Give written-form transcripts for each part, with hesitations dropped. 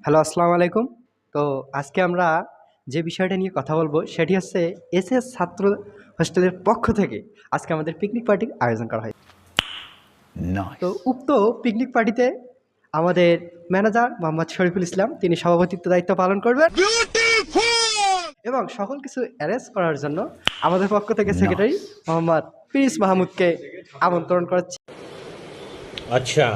Hello, আসসালামু আলাইকুম। তো আজকে আমরা যে বিষয়টা নিয়ে কথা বলবো সেটি হচ্ছে এসএস ছাত্র হোস্টেলের পক্ষ থেকে আজকে আমাদের পিকনিক পার্টির আয়োজন করা হয়। তো উক্ত পিকনিক পার্টিতে আমাদের ম্যানেজার মোহাম্মদ শরীফুল ইসলাম তিনি সভাপতিত্ব দায়িত্ব পালন করবেন এবং সকল কিছু অ্যারেঞ্জ করার জন্য আমাদের পক্ষ থেকে সেক্রেটারি মোহাম্মদ প্রিন্স মাহমুদকে আমন্ত্রণ করাচ্ছি। আচ্ছা,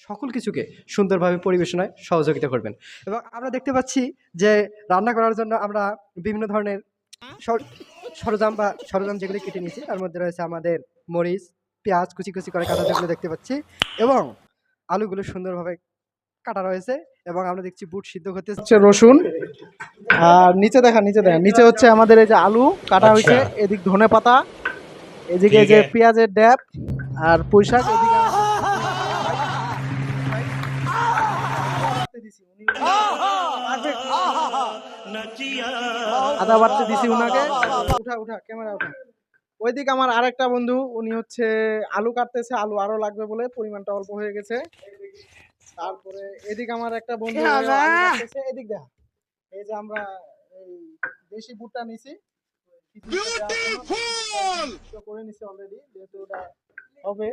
সকল কিছুকে সুন্দরভাবে পরিবেশনায় সহযোগিতা করবেন। এবং আমরা দেখতে পাচ্ছি যে রান্না করার জন্য আমরা বিভিন্ন ধরনের সরঞ্জাম যেগুলি কেটে নিয়েছি, তার মধ্যে রয়েছে আমাদের মরিচ, পেঁয়াজ কুচি কুচি করে কাটা, যেগুলো দেখতে পাচ্ছি, এবং আলুগুলো সুন্দরভাবে কাটা রয়েছে। এবং আমরা দেখছি বুট সিদ্ধ করতে হচ্ছে রসুন, আর নিচে দেখা নিচে হচ্ছে আমাদের এই যে আলু কাটা হয়েছে, এদিক ধনে পাতা, এদিকে যে পেঁয়াজের ড্যাব আর পুঁই শাক, এদিকে আদা বাড়তে দিছি উনাকে। উঠা ক্যামেরা উঠা। ওইদিকে আমার আরেকটা বন্ধু, উনি হচ্ছে আলু কাটতেছে, আলু আরো লাগবে বলে, পরিমাণটা অল্প হয়ে গেছে। তারপরে এদিকে আমার একটা বন্ধু এদিক দেখা, এই যে আমরা এই দেশি ভুট্টা নিছি করে নিছি অলরেডি, যেহেতু ওটা হবে।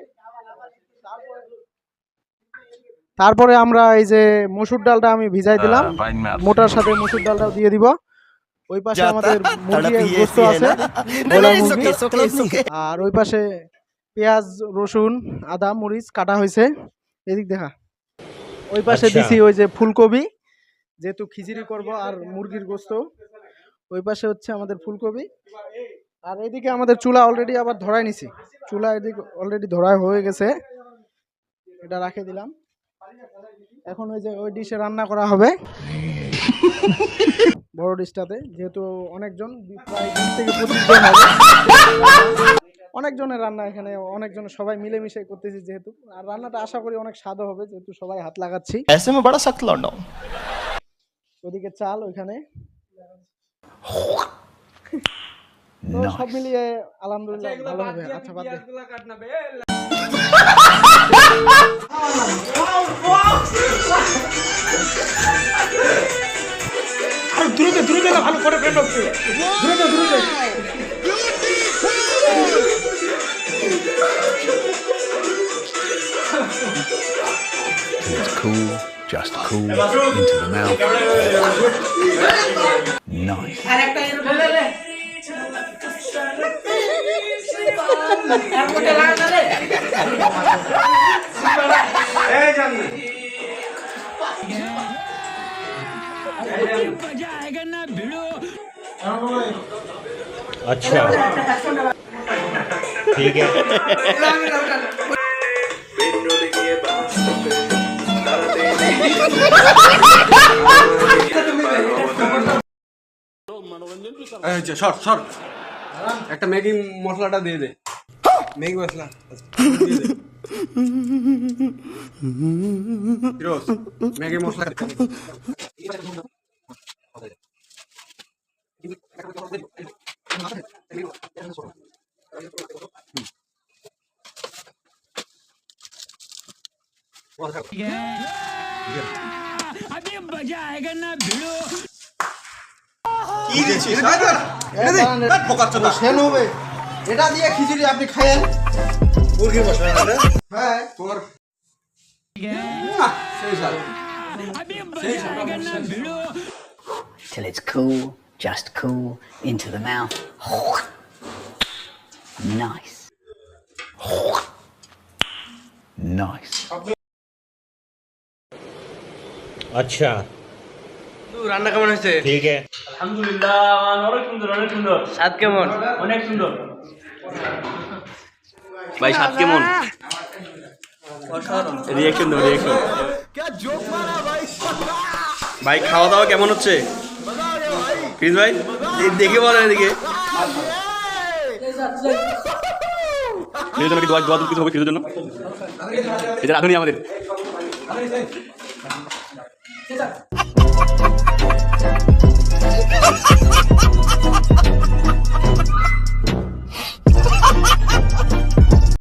তারপরে আমরা এই যে মসুর ডালটা আমি ভিজাই দিলাম, মোটার সাথে মসুর ডালটাও দিয়ে দিব। ওই পাশে আমাদের মুরগির গোশত আছে, আর ওই পাশে পেঁয়াজ, রসুন, আদা, মরিচ কাটা হয়েছে। এদিক দেখা, ওই পাশে দিছি ওই যে ফুলকপি, যেহেতু খিচুড়ি করব আর মুরগির গোশত। ওই পাশে হচ্ছে আমাদের ফুলকপি। আর এদিকে আমাদের চুলা অলরেডি আবার ধরাই নিছি, চুলা এদিকে অলরেডি ধরাই হয়ে গেছে, এটা রাখে দিলাম। এখন ওই যে ওই ডিশে রান্না করা হবে, বড় ডিশটাতে, যেহেতু অনেকজন, প্রায় 20 থেকে 25 জন হবে, অনেকজনের রান্না এখানে, অনেকজন সবাই মিলেমিশে করতেছি যেহেতু। আর রান্নাটা আশা করি অনেক স্বাদও হবে, যেহেতু সবাই হাত লাগাচ্ছি। ওদিকে চাল ওইখানে, তো সব মিলিয়ে আলহামদুলিল্লাহ ভালো হবে। আচ্ছা, বাদ দে। দ্রুত ভালো করে ফ্রেন্ড হচ্ছে, দ্রুত It's cool, just cool, into the mouth. Nice. अच्छा, ठीक है। সর একটা ম্যাগি মশলাটা দিয়ে দে, ম্যাগি মশলা ম্যাগি মশলা अभी मजा आएगा ना भिड़ो। এটা দিয়ে খিচুড়ি আপনি খায়েন, মুরগির মশলা। হ্যাঁ, अभी मजा आएगा ना भिड़ो। Till it's cool, just cool, into the mouth. Nice. Nice. अच्छा, রান্না কেমন হয়েছে? ठीक है। আলহামদুলিল্লাহ, অনেক সুন্দর, অনেক সুন্দর। স্বাদ কেমন? অনেক সুন্দর ভাই, স্বাদ কেমন? রিঅ্যাকশন দাও, রিঅ্যাকশন। ভাই, খাওয়া দাওয়া কেমন হচ্ছে? প্লিজ ভাই দেখে বলেন এদিকে। জন্য কি দোয়া কিছু হবে কিছুর জন্য, এটা রাখুনি আমাদের।